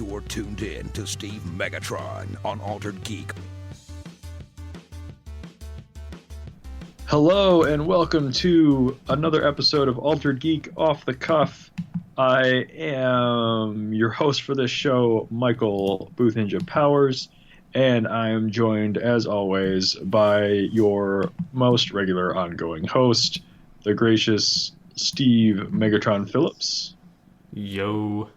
You're tuned in to Steve Megatron on Altered Geek. Hello and welcome to another episode of Altered Geek Off the Cuff. I am your host for this show, Michael Booth Ninja Powers, and I am joined, as always, by your most regular ongoing host, the gracious Steve Megatron Phillips. Yo.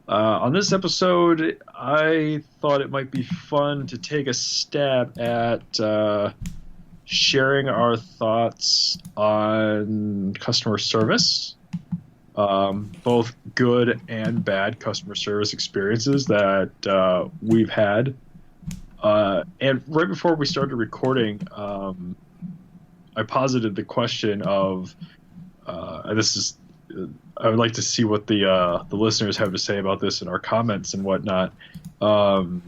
On this episode, I thought it might be fun to take a stab at sharing our thoughts on customer service, both good and bad customer service experiences that we've had. And right before we started recording, I posited the question of I would like to see what the listeners have to say about this in our comments and whatnot. So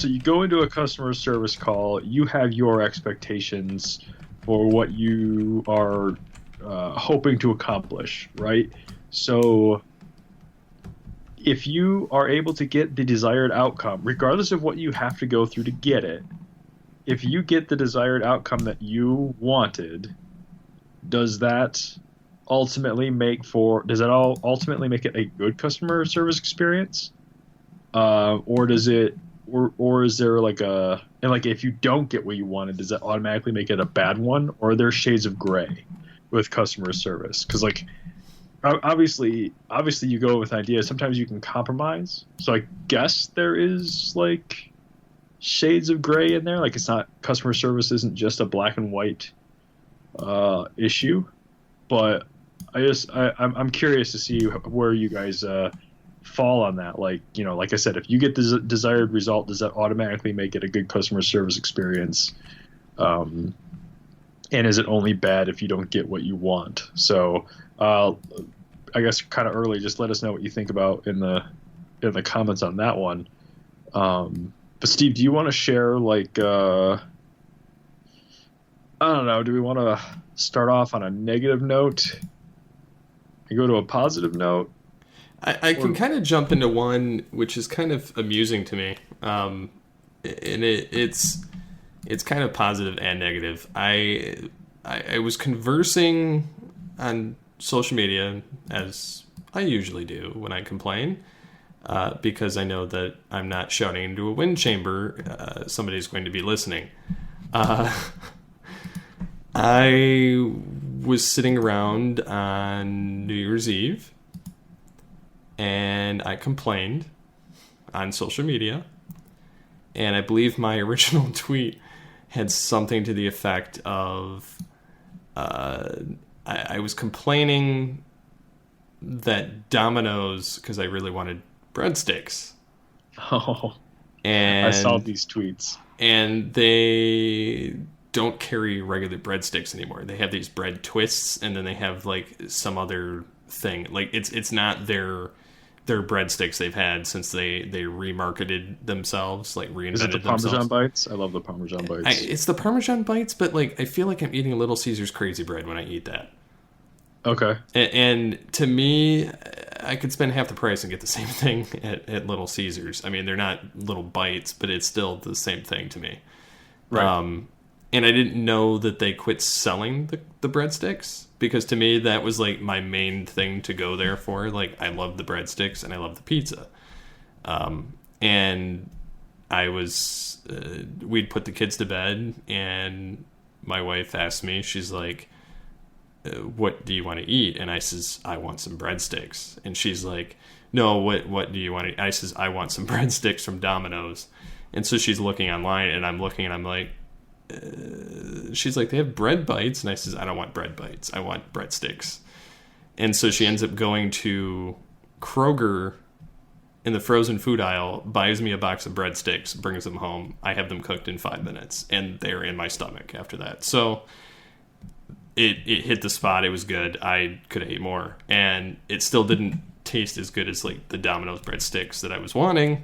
you go into a customer service call, you have your expectations for what you are hoping to accomplish, right? So if you are able to get the desired outcome, regardless of what you have to go through to get it, if you get the desired outcome that you wanted, does that ultimately make it a good customer service experience? Or is there if you don't get what you wanted, does that automatically make it a bad one? Or are there shades of gray with customer service? Because obviously you go with ideas. Sometimes you can compromise. So I guess there is shades of gray in there. It's not, customer service isn't just a black and white issue. But I'm curious to see where you guys fall on that. Like I said, if you get the desired result, does that automatically make it a good customer service experience? And is it only bad if you don't get what you want? So I guess kind of early, just let us know what you think about in the comments on that one. But Steve, do you want to share I don't know, do we want to start off on a negative note and go to a positive note? I can kind of jump into one which is kind of amusing to me, and it's kind of positive and negative. I was conversing on social media, as I usually do when I complain, because I know that I'm not shouting into a wind chamber. Somebody's going to be listening. I was sitting around on New Year's Eve, and I complained on social media, and I believe my original tweet had something to the effect of I was complaining that Domino's, because I really wanted breadsticks. Oh, and I saw these tweets. And they don't carry regular breadsticks anymore. They have these bread twists, and then they have some other thing. It's not their breadsticks they've had since they remarketed themselves, reinvented themselves. Is it the Parmesan bites? I love the Parmesan bites. It's the Parmesan bites, but I feel like I'm eating Little Caesars Crazy Bread when I eat that. Okay. And to me, I could spend half the price and get the same thing at Little Caesars. I mean, they're not little bites, but it's still the same thing to me. Right. And I didn't know that they quit selling the breadsticks, because to me that was my main thing to go there for. I love the breadsticks and I love the pizza. And I was we'd put the kids to bed, and my wife asked me, she's like, what do you want to eat? And I says, I want some breadsticks. And she's like, no, what do you want to eat? I says, I want some breadsticks from Domino's. And so she's looking online, and I'm looking, and I'm like, she's like, they have bread bites. And I says, I don't want bread bites. I want breadsticks. And so she ends up going to Kroger in the frozen food aisle, buys me a box of breadsticks, brings them home. I have them cooked in 5 minutes, and they're in my stomach after that. So it hit the spot. It was good. I could have ate more, and it still didn't taste as good as the Domino's breadsticks that I was wanting,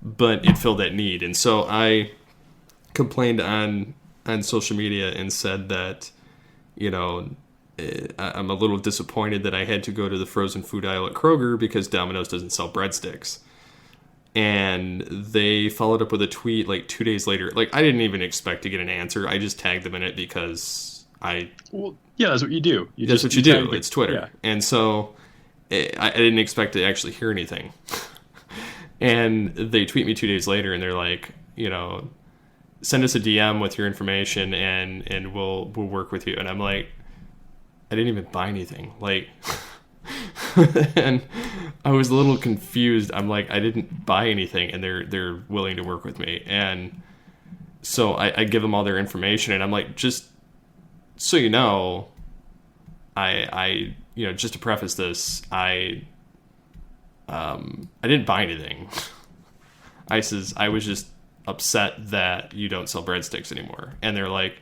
but it filled that need. And so I complained on social media and said that, I'm a little disappointed that I had to go to the frozen food aisle at Kroger because Domino's doesn't sell breadsticks. And they followed up with a tweet like 2 days later. Like, I didn't even expect to get an answer. I just tagged them in it because Well, yeah, that's what you do. That's what you do. tag It's Twitter. Yeah. And so I didn't expect to actually hear anything. And they tweet me 2 days later and they're like, send us a DM with your information and we'll work with you. And I'm like, I didn't even buy anything. Like, and I was a little confused. I'm like, I didn't buy anything, and they're willing to work with me. And so I give them all their information, and I'm like, just so you know, I just to preface this, I didn't buy anything. I was just upset that you don't sell breadsticks anymore. And they're like,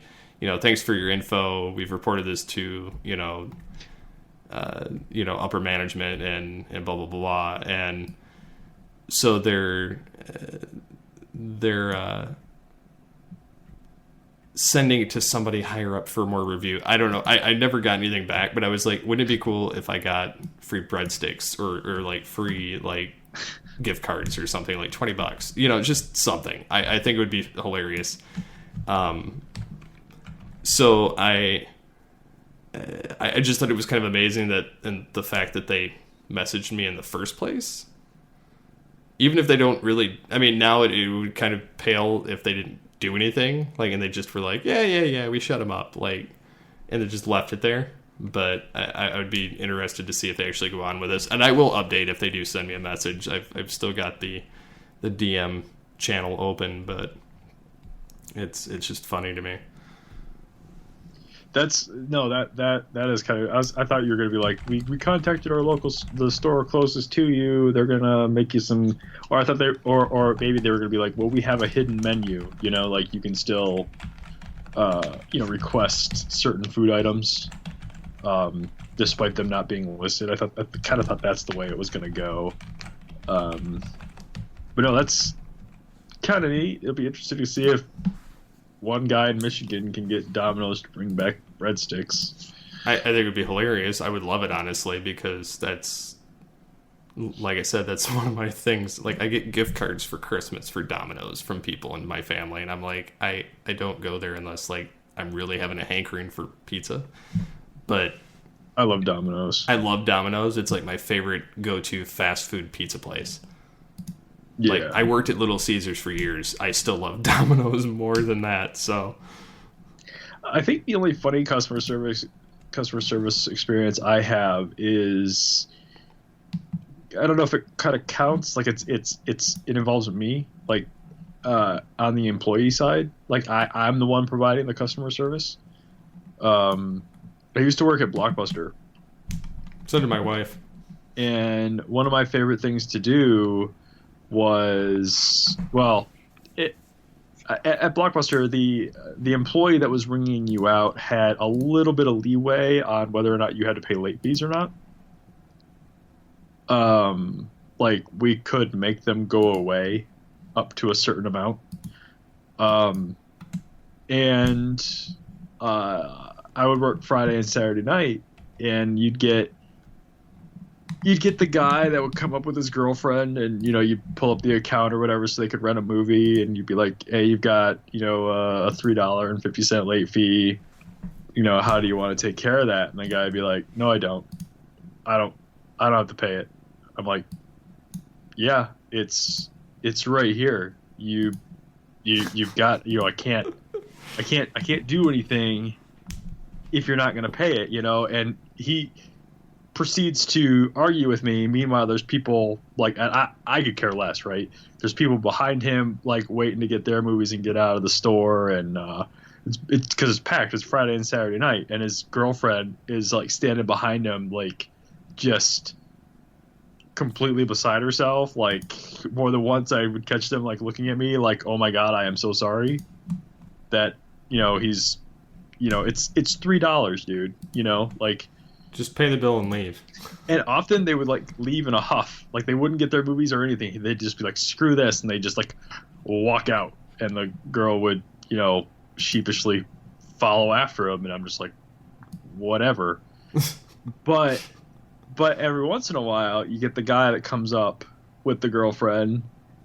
thanks for your info. We've reported this to, upper management and blah, blah, blah. And so they're sending it to somebody higher up for more review. I don't know. I never got anything back, but I was like, wouldn't it be cool if I got free breadsticks or like free, like, gift cards or something, like $20, just something. I think it would be hilarious. So I just thought it was kind of amazing and the fact that they messaged me in the first place, even if they don't really, now it would kind of pale if they didn't do anything, like, and they just were like, yeah, we shut them up, like, and they just left it there. But I would be interested to see if they actually go on with this, and I will update if they do send me a message. I've still got the DM channel open, but it's just funny to me. That is kind of. I thought you were going to be like, we contacted the store closest to you. They're gonna make you some, or I thought or maybe they were going to be like, well, we have a hidden menu. Like you can still, request certain food items. Despite them not being listed. I kind of thought that's the way it was going to go. But no, that's kind of neat. It'll be interesting to see if one guy in Michigan can get Domino's to bring back breadsticks. I think it would be hilarious. I would love it, honestly, because that's, like I said, that's one of my things. Like, I get gift cards for Christmas for Domino's from people in my family, and I'm like, I don't go there unless, like, I'm really having a hankering for pizza. But I love Domino's. It's like my favorite go-to fast food pizza place. Yeah. Like, I worked at Little Caesars for years. I still love Domino's more than that. So I think the only funny customer service experience I have is, I don't know if it kind of counts. Like it involves me. Like on the employee side, like I'm the one providing the customer service. I used to work at Blockbuster. So did my wife. And one of my favorite things to do was, at Blockbuster, the employee that was ringing you out had a little bit of leeway on whether or not you had to pay late fees or not. Like, we could make them go away up to a certain amount. I would work Friday and Saturday night, and you'd get the guy that would come up with his girlfriend, and you'd pull up the account or whatever so they could rent a movie, and you'd be like, hey, you've got a $3.50 late fee, how do you want to take care of that? And the guy would be like, no, I don't have to pay it. I'm like, yeah, it's right here. You've got, I can't do anything if you're not going to pay it, and he proceeds to argue with me. Meanwhile, there's people, like, I could care less, right? There's people behind him, like, waiting to get their movies and get out of the store, and it's because it's packed. It's Friday and Saturday night, and his girlfriend is, like, standing behind him, like, just completely beside herself. Like, more than once I would catch them, like, looking at me like, oh my God, I am so sorry that, he's, it's $3, dude, like, just pay the bill and leave. And often they would, like, leave in a huff. Like, they wouldn't get their movies or anything. They'd just be like, screw this, and they just, like, walk out. And the girl would, sheepishly follow after him. And I'm just like, whatever. but every once in a while, you get the guy that comes up with the girlfriend,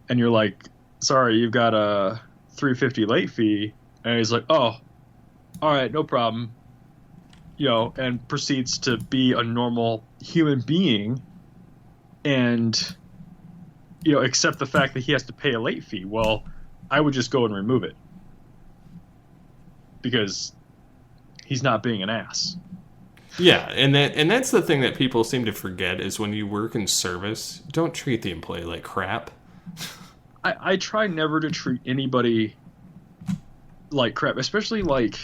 and you're like, sorry, you've got a $3.50 late fee, and he's like, oh, all right, no problem, and proceeds to be a normal human being, and accept the fact that he has to pay a late fee. Well, I would just go and remove it because he's not being an ass. Yeah, and that's the thing that people seem to forget is when you work in service, don't treat the employee like crap. I try never to treat anybody like crap, especially like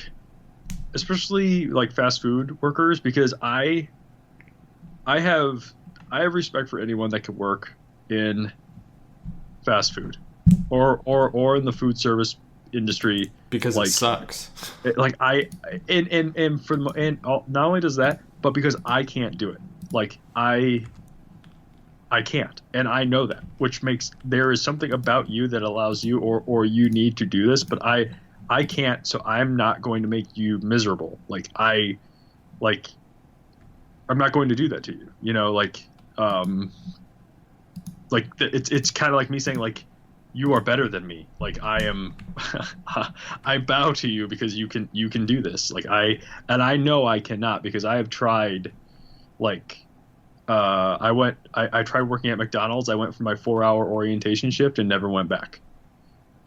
fast food workers, because I have respect for anyone that could work in fast food or in the food service industry, because it sucks. Not only does that, but because I can't do it. Like I can't, and I know that, which makes there is something about you that allows you or you need to do this, but I can't, so I'm not going to make you miserable. I'm not going to do that to you. It's kind of like me saying like, you are better than me. Like I am, I bow to you because you can do this. I know I cannot, because I have tried. I tried working at McDonald's. I went for my 4-hour orientation shift and never went back.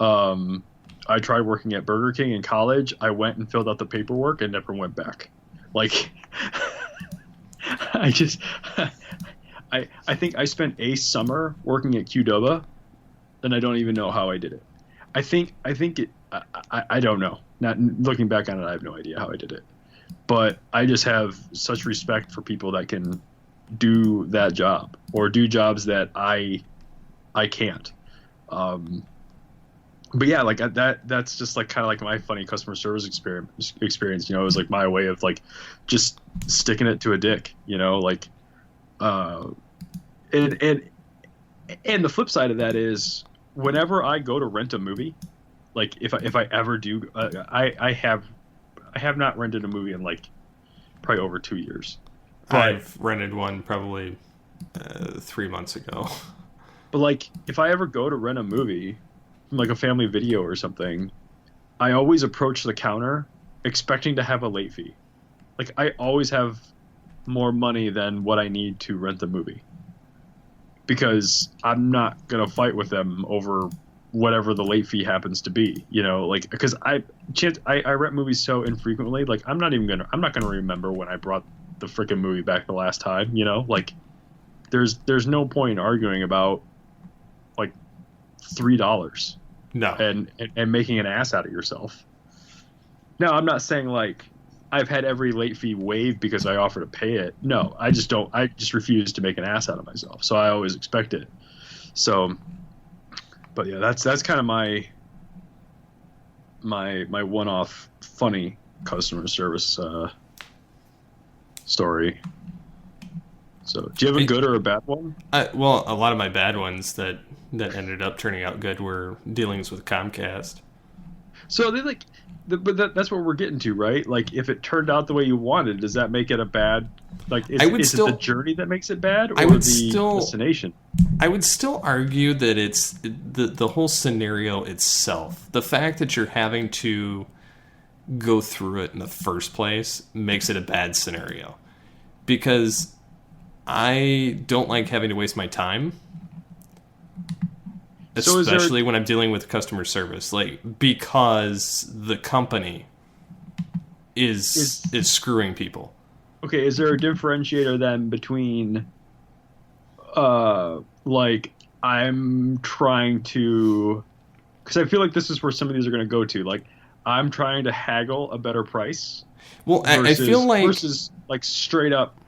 I tried working at Burger King in college. I went and filled out the paperwork and never went back. I think I spent a summer working at Qdoba, and I don't even know how I did it. I don't know. Not looking back on it, I have no idea how I did it. But I just have such respect for people that can do that job or do jobs that I can't. But yeah, that's just kind of my funny customer service experience. It was my way of just sticking it to a dick. And the flip side of that is, whenever I go to rent a movie, if I ever do, I have not rented a movie in probably over 2 years. But I've rented one probably 3 months ago. But if I ever go to rent a movie from a family video or something, I always approach the counter expecting to have a late fee. I always have more money than what I need to rent the movie, because I'm not gonna fight with them over whatever the late fee happens to be. Because I rent movies so infrequently. I'm not gonna remember when I brought the freaking movie back the last time. There's no point in arguing about $3. No. And making an ass out of yourself. Now, I'm not saying I've had every late fee waived because I offer to pay it. No, I just refuse to make an ass out of myself. So I always expect it. So, but yeah, that's kind of my one-off funny customer service story. So, do you have a good or a bad one? Well, a lot of my bad ones that ended up turning out good were dealings with Comcast. So they that's what we're getting to, right? If it turned out the way you wanted, does that make it a bad? Is it the journey that makes it bad, or the destination? I would still argue that it's the whole scenario itself. The fact that you're having to go through it in the first place makes it a bad scenario, because I don't like having to waste my time, especially when I'm dealing with customer service, because the company is screwing people. Okay, is there a differentiator then between I'm trying to, because I feel like this is where some of these are going to go to, I'm trying to haggle a better price. Well, I feel versus straight up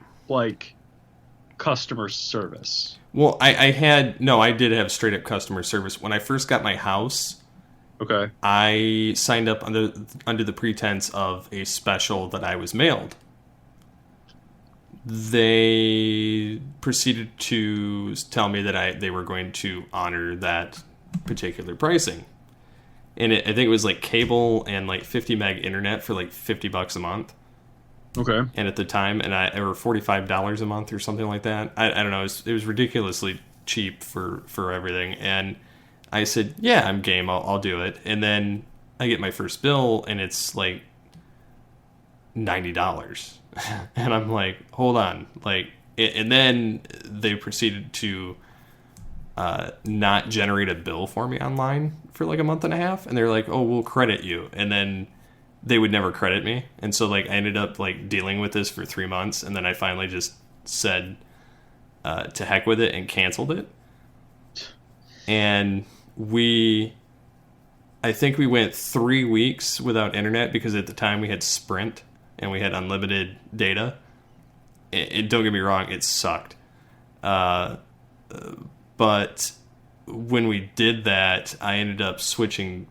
customer service. Well, I did have straight up customer service when I first got my house. Okay. I signed up under the pretense of a special that I was mailed. They proceeded to tell me that they were going to honor that particular pricing. And I think it was cable and 50 meg internet for $50 a month. Okay. And at the time, it were $45 a month or something like that. I don't know. It was ridiculously cheap for everything. And I said, yeah, I'm game. I'll do it. And then I get my first bill, and it's like $90. And I'm like, hold on. Like, and then they proceeded to not generate a bill for me online for like a month and a half. And they're like, oh, we'll credit you. And then they would never credit me. And so like I ended up like dealing with this for 3 months. And then I finally just said to heck with it and canceled it. And I think we went 3 weeks without internet because at the time we had Sprint and we had unlimited data. Don't get me wrong, it sucked. But when we did that, I ended up switching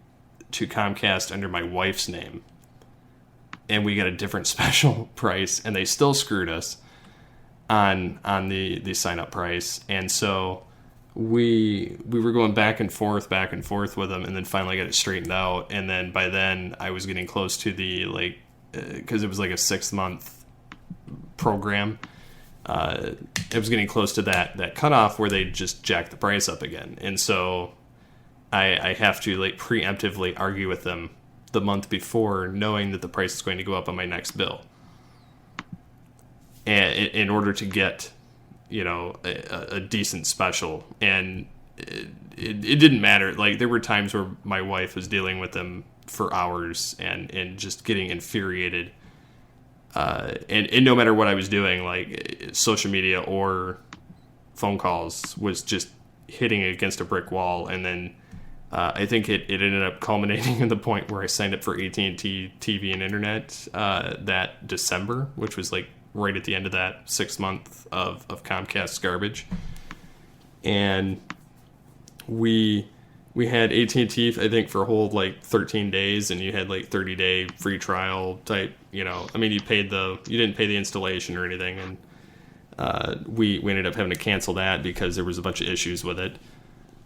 to Comcast under my wife's name. And we got a different special price, and they still screwed us on the sign-up price. And so we were going back and forth with them, and then finally got it straightened out. And then by then, I was getting close to the, like, because it was like a 6-month program. It was getting close to that cutoff where they just jack the price up again. And so I have to like preemptively argue with them the month before, knowing that the price is going to go up on my next bill, and in order to get, you know, a decent special. And it didn't matter. Like, there were times where my wife was dealing with them for hours and just getting infuriated. And no matter what I was doing, like social media or phone calls, was just hitting against a brick wall. And then I think it ended up culminating in the point where I signed up for AT&T TV and internet that December, which was like right at the end of that 6 month of Comcast garbage. And we had AT&T, I think, for a whole like 13 days, and you had like 30-day free trial type, you know. I mean, you didn't pay the installation or anything, and we ended up having to cancel that because there was a bunch of issues with it.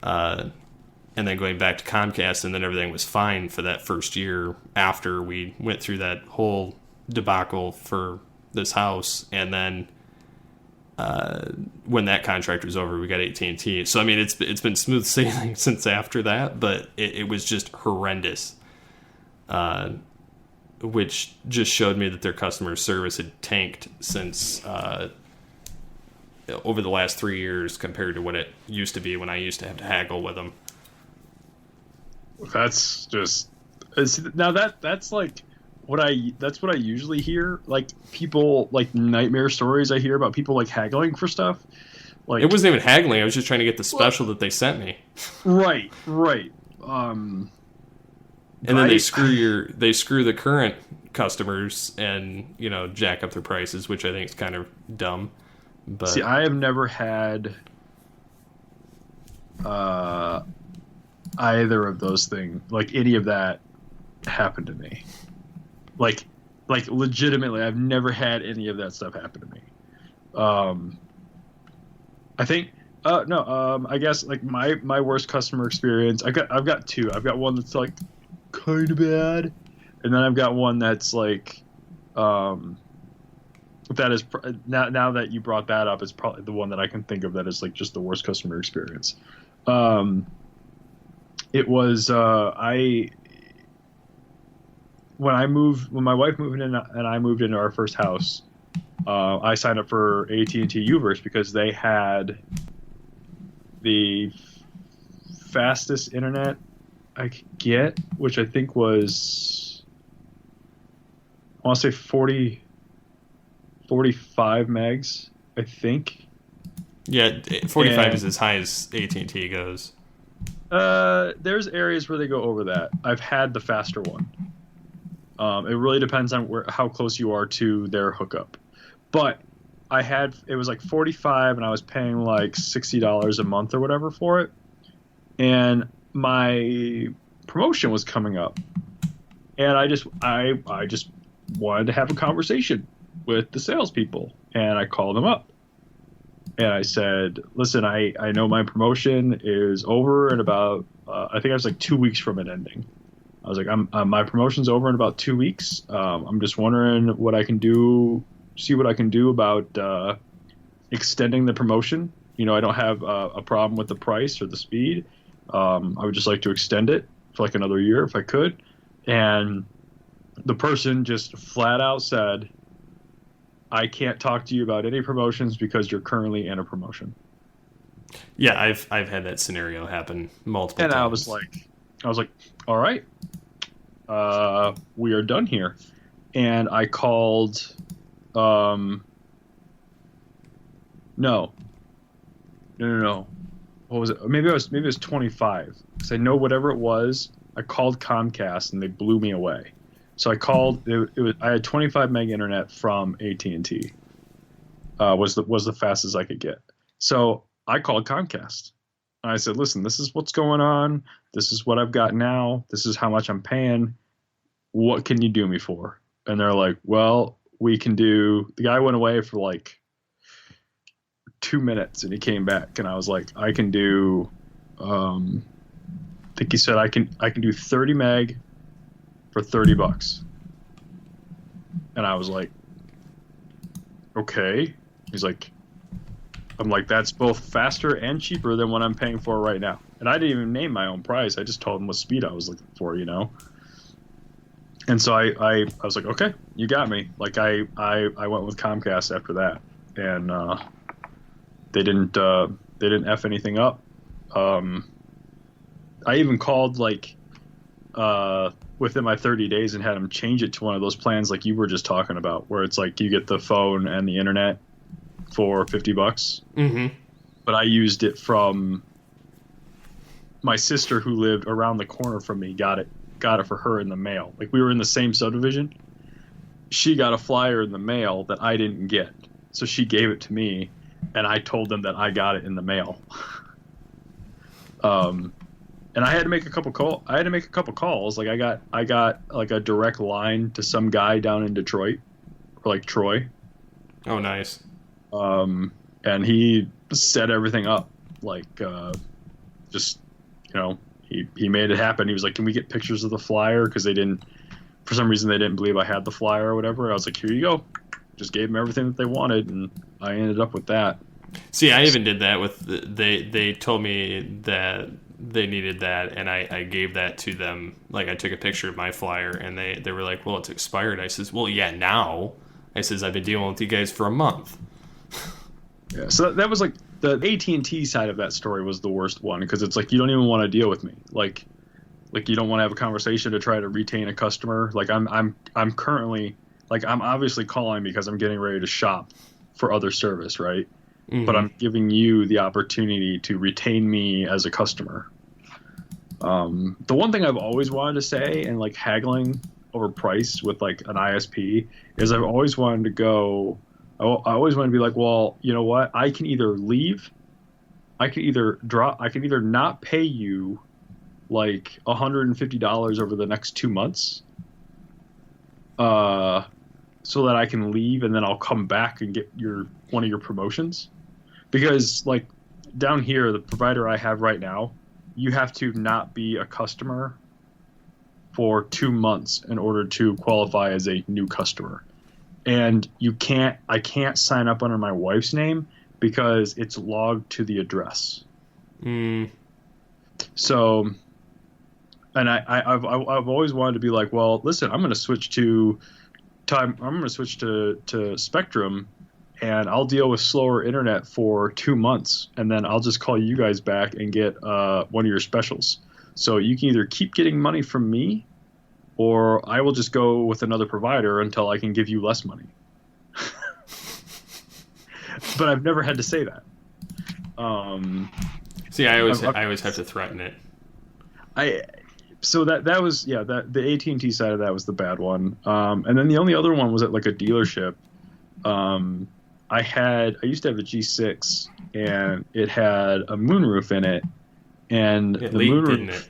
And then going back to Comcast, and then everything was fine for that first year after we went through that whole debacle for this house. And then when that contract was over, we got AT&T. So I mean, it's been smooth sailing since after that, but it was just horrendous, which just showed me that their customer service had tanked since over the last 3 years compared to what it used to be when I used to have to haggle with them. That's just now that's like what I usually hear. Like, people, like, nightmare stories I hear about people like haggling for stuff. Like, it wasn't even haggling. I was just trying to get the special that they sent me. Right. And then they screw the current customers and, you know, jack up their prices, which I think is kind of dumb. But see, I have never had either of those things, like any of that, happen to me. Like legitimately, I've never had any of that stuff happen to me. I think I guess like my worst customer experience, I've got two. I've got one that's like kind of bad, and then I've got one that's like that is now that you brought that up, is probably the one that I can think of that is like just the worst customer experience. It was when my wife moved in and I moved into our first house, I signed up for AT&T Uverse because they had the fastest internet I could get, which I think was, I want to say 45 megs, I think. Yeah, 45 is as high as AT&T goes. There's areas where they go over that. I've had the faster one. It really depends on how close you are to their hookup. But it was like 45, and I was paying like $60 a month or whatever for it. And my promotion was coming up, and I just wanted to have a conversation with the salespeople, and I called them up. And I said, listen, I know my promotion is over in about, I think I was like 2 weeks from it ending. I was like, my promotion's over in about 2 weeks. I'm just wondering what I can do, see what I can do about extending the promotion. You know, I don't have a problem with the price or the speed. I would just like to extend it for like another year if I could. And the person just flat out said, I can't talk to you about any promotions because you're currently in a promotion. Yeah, I've had that scenario happen multiple times. And I was like, all right, we are done here. And I called, no. What was it? Maybe it was 25. Because I know whatever it was, I called Comcast and they blew me away. So I called. I had 25 meg internet from AT&T. Was the fastest I could get. So I called Comcast. And I said, listen, this is what's going on. This is what I've got now. This is how much I'm paying. What can you do me for? And they're like, well, we can do. The guy went away for like 2 minutes and he came back and I was like, I can do. I think he said I can do 30 meg for $30. And I was like, okay. He's like, I'm like, that's both faster and cheaper than what I'm paying for right now. And I didn't even name my own price. I just told him what speed I was looking for, you know? And so I was like, okay, you got me. Like I went with Comcast after that. And they didn't F anything up. I even called like within my 30 days and had them change it to one of those plans like you were just talking about, where it's like you get the phone and the internet for $50. Mm-hmm. But I used it from my sister who lived around the corner from me. Got it for her in the mail. Like we were in the same subdivision. She got a flyer in the mail that I didn't get, so she gave it to me, and I told them that I got it in the mail. And I had to make a couple calls. Like I got like a direct line to some guy down in Detroit, or like Troy. Oh, nice. And he set everything up. Like, just, you know, he made it happen. He was like, can we get pictures of the flyer? Because for some reason they didn't believe I had the flyer or whatever. I was like, here you go. Just gave them everything that they wanted, and I ended up with that. See, I even did that with they told me that they needed that, and I gave that to them. Like I took a picture of my flyer, and they were like, well, it's expired. I says, well, yeah, now. I says, I've been dealing with you guys for a month. Yeah, so that was like the AT&T side of that story was the worst one, because it's like you don't even want to deal with me. Like you don't want to have a conversation to try to retain a customer. Like I'm currently, like, I'm obviously calling because I'm getting ready to shop for other service, right? Mm-hmm. But I'm giving you the opportunity to retain me as a customer. The one thing I've always wanted to say, and like haggling over price with like an ISP, is I've always wanted to go. I always want to be like, well, you know what? I can either leave, I can either not pay you like $150 over the next 2 months, so that I can leave and then I'll come back and get one of your promotions. Because like down here, the provider I have right now, you have to not be a customer for 2 months in order to qualify as a new customer. And I can't sign up under my wife's name because it's logged to the address. Mm. So, and I've always wanted to be like, well, listen, I'm going to switch to Spectrum, and I'll deal with slower internet for 2 months, and then I'll just call you guys back and get one of your specials. So you can either keep getting money from me, or I will just go with another provider until I can give you less money. But I've never had to say that. See, I always have to threaten it. So that was the AT&T side of that was the bad one. And then the only other one was at like a dealership. I used to have a G6, and it had a moonroof in it, and it the leaked, moonroof, didn't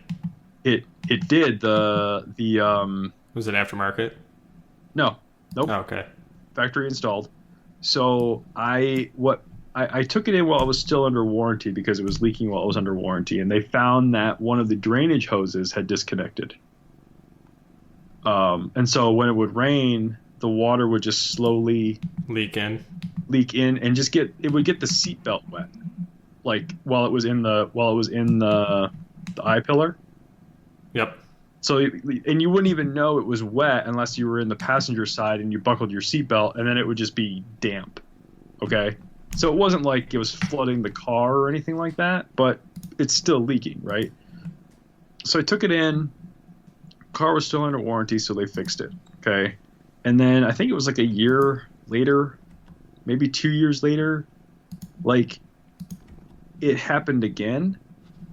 it? It did. Was it aftermarket? No. Nope. Oh, okay. Factory installed. So I took it in while it was still under warranty because it was leaking while it was under warranty, and they found that one of the drainage hoses had disconnected. And so when it would rain, the water would just slowly Leak in. leak in and just it would get the seatbelt wet, like while it was in the eye pillar. Yep. So and you wouldn't even know it was wet unless you were in the passenger side and you buckled your seatbelt, and then it would just be damp. Okay, so it wasn't like it was flooding the car or anything like that, but it's still leaking, right? So I took it in. Car was still under warranty, so they fixed it. Okay, and then I think it was like a year later, maybe 2 years later, like it happened again.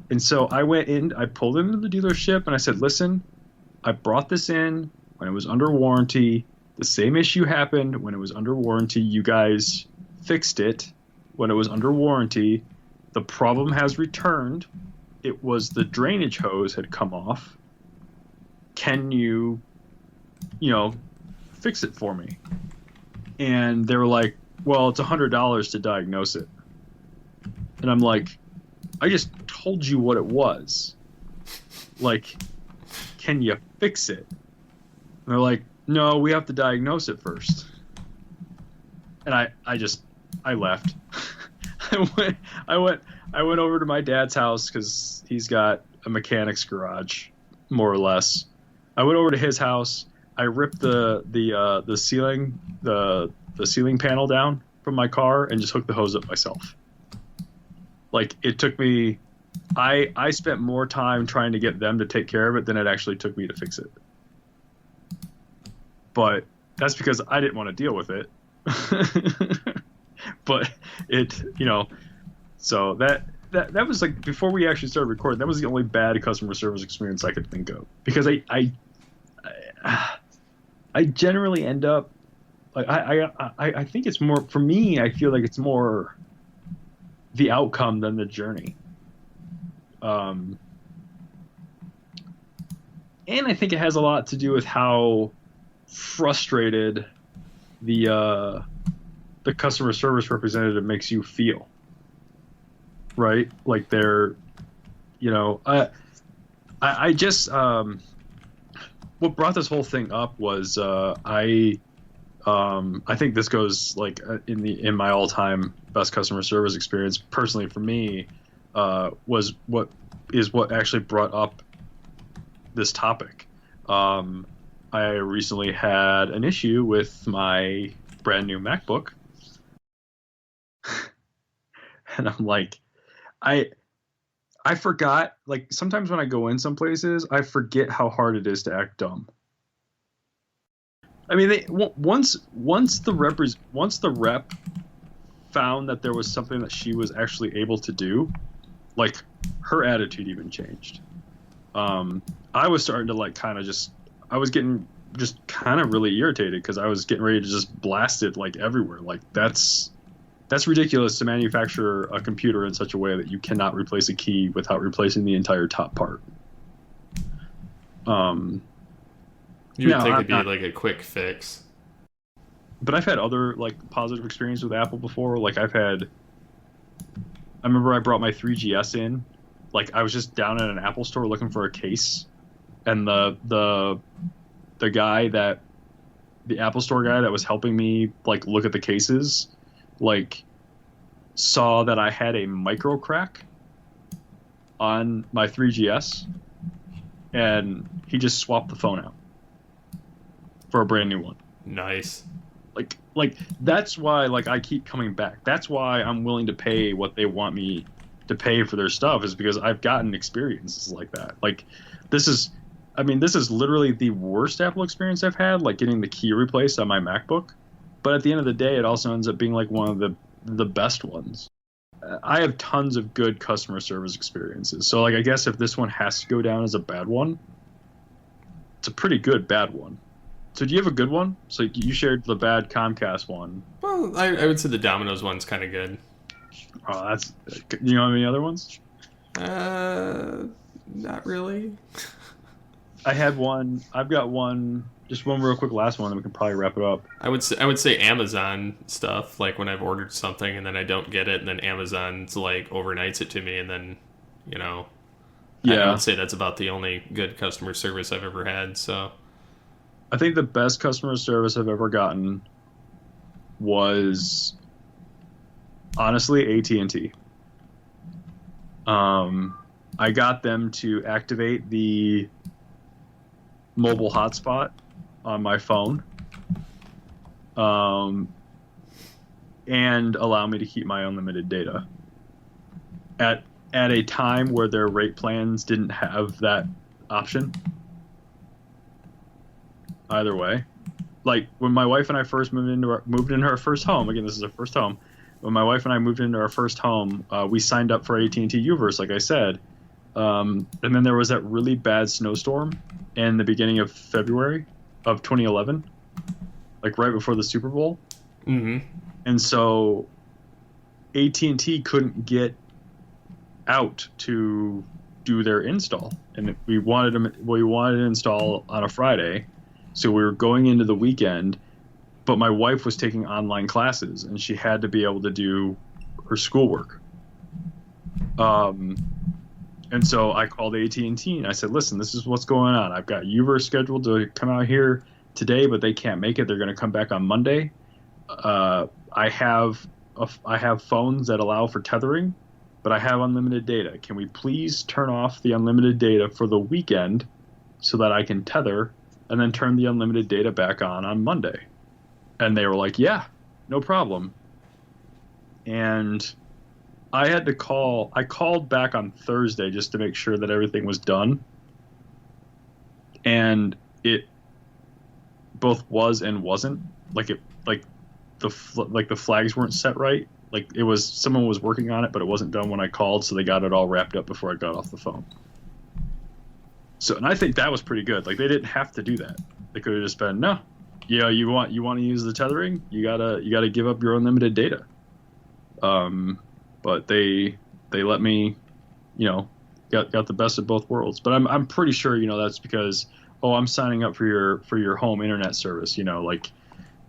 And so I went in, I pulled into the dealership and I said, listen, I brought this in when it was under warranty. The same issue happened when it was under warranty. You guys fixed it when it was under warranty. The problem has returned. It was the drainage hose had come off. Can you, fix it for me? And they were like, well, it's $100 to diagnose it. And I'm like, I just told you what it was. Like, can you fix it? And they're like, no, we have to diagnose it first. And I left. I went over to my dad's house because he's got a mechanic's garage, more or less. I went over to his house. I ripped the ceiling panel down from my car and just hooked the hose up myself. Like, it took me, I spent more time trying to get them to take care of it than it actually took me to fix it. But that's because I didn't want to deal with it. But so that was like, before we actually started recording, that was the only bad customer service experience I could think of. Because I generally end up, like, I think it's more, for me, I feel like it's more the outcome than the journey. And I think it has a lot to do with how frustrated the customer service representative makes you feel, right? Like they're, I just, what brought this whole thing up was, I think this goes like in my all-time best customer service experience personally for me, was what actually brought up this topic. I recently had an issue with my brand new MacBook, and I'm like, I forgot. Like, sometimes when I go in some places, I forget how hard it is to act dumb. I mean, once the rep found that there was something that she was actually able to do, like, her attitude even changed. I was starting to, like, I was getting just kind of really irritated because I was getting ready to just blast it, like, everywhere. Like, that's ridiculous to manufacture a computer in such a way that you cannot replace a key without replacing the entire top part. You would think it'd be like a quick fix. But I've had other, like, positive experience with Apple before. Like, I remember I brought my 3GS in. Like, I was just down at an Apple store looking for a case, and the Apple store guy that was helping me, like, look at the cases, like, saw that I had a micro crack on my 3GS, and he just swapped the phone out for a brand new one. Nice. Like that's why, like, I keep coming back. That's why I'm willing to pay what they want me to pay for their stuff, is because I've gotten experiences like that. Like, this is literally the worst Apple experience I've had, like getting the key replaced on my MacBook. But at the end of the day, it also ends up being like one of the best ones. I have tons of good customer service experiences. So, like, I guess if this one has to go down as a bad one, it's a pretty good bad one. So do you have a good one? So you shared the bad Comcast one. Well, I would say the Domino's one's kind of good. Oh, that's... You know any other ones? Not really. I had one. I've got one. Just one real quick last one, and we can probably wrap it up. I would say Amazon stuff, like when I've ordered something and then I don't get it, and then Amazon's like overnights it to me, and then, Yeah. I would say that's about the only good customer service I've ever had. So I think the best customer service I've ever gotten was honestly AT&T. I got them to activate the mobile hotspot on my phone, and allow me to keep my unlimited data at a time where their rate plans didn't have that option. Either way, like when my wife and I first moved into our first home. Again, this is our first home. When my wife and I moved into our first home, we signed up for AT&T Uverse, like I said, and then there was that really bad snowstorm in the beginning of February of 2011, like right before the Super Bowl. Mm-hmm. And so AT&T couldn't get out to do their install, and we wanted to install on a Friday, so we were going into the weekend. But my wife was taking online classes, and she had to be able to do her schoolwork. And so I called AT&T and I said, "Listen, this is what's going on. I've got Uber scheduled to come out here today, but they can't make it. They're going to come back on Monday. I have phones that allow for tethering, but I have unlimited data. Can we please turn off the unlimited data for the weekend so that I can tether, and then turn the unlimited data back on Monday?" And they were like, "Yeah, no problem." And I had to call. I called back on Thursday just to make sure that everything was done. And it both was and wasn't. Like the flags weren't set right. Like it was, someone was working on it, but it wasn't done when I called, so they got it all wrapped up before I got off the phone. So, and I think that was pretty good. Like they didn't have to do that. They could have just been, "No, yeah, you want to use the tethering, you gotta give up your unlimited data." But they let me, got the best of both worlds. But I'm pretty sure, that's because, I'm signing up for your home internet service. Like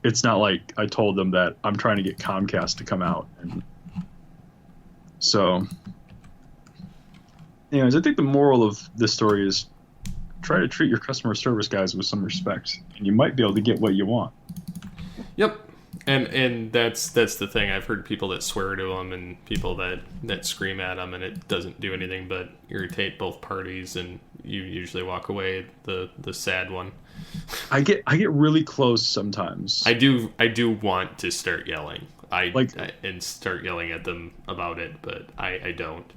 it's not like I told them that I'm trying to get Comcast to come out. And so, anyways, I think the moral of this story is try to treat your customer service guys with some respect, and you might be able to get what you want. Yep. And that's the thing. I've heard people that swear to them and people that scream at them, and it doesn't do anything but irritate both parties, and you usually walk away the sad one. I get really close sometimes. I do want to start yelling. And start yelling at them about it, but I don't.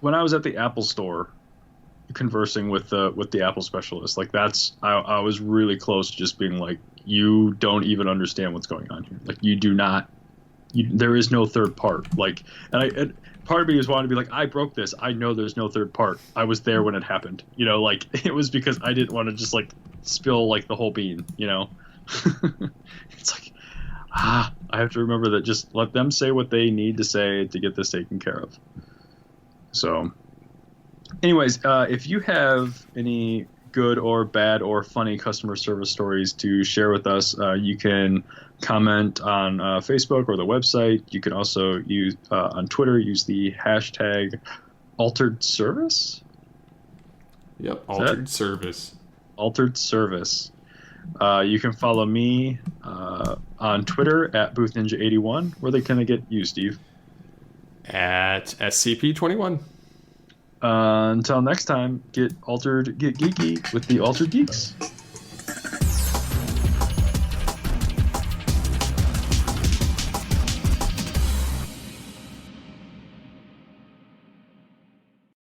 When I was at the Apple store conversing with the Apple specialist, like I was really close to just being like, "You don't even understand what's going on here. Like there is no third part." Like, and part of me was wanting to be like, "I broke this. I know there's no third part. I was there when it happened." Like it was because I didn't want to just like spill like the whole bean. It's like, I have to remember that. Just let them say what they need to say to get this taken care of. So, anyways, if you have any good or bad or funny customer service stories to share with us, you can comment on Facebook or the website. You can also use on Twitter, use the hashtag altered service. Yep, altered service. Altered service. You can follow me on Twitter at BoothNinja81. Where they can I get you, Steve? At SCP-21. Until next time, get geeky with the Altered Geeks.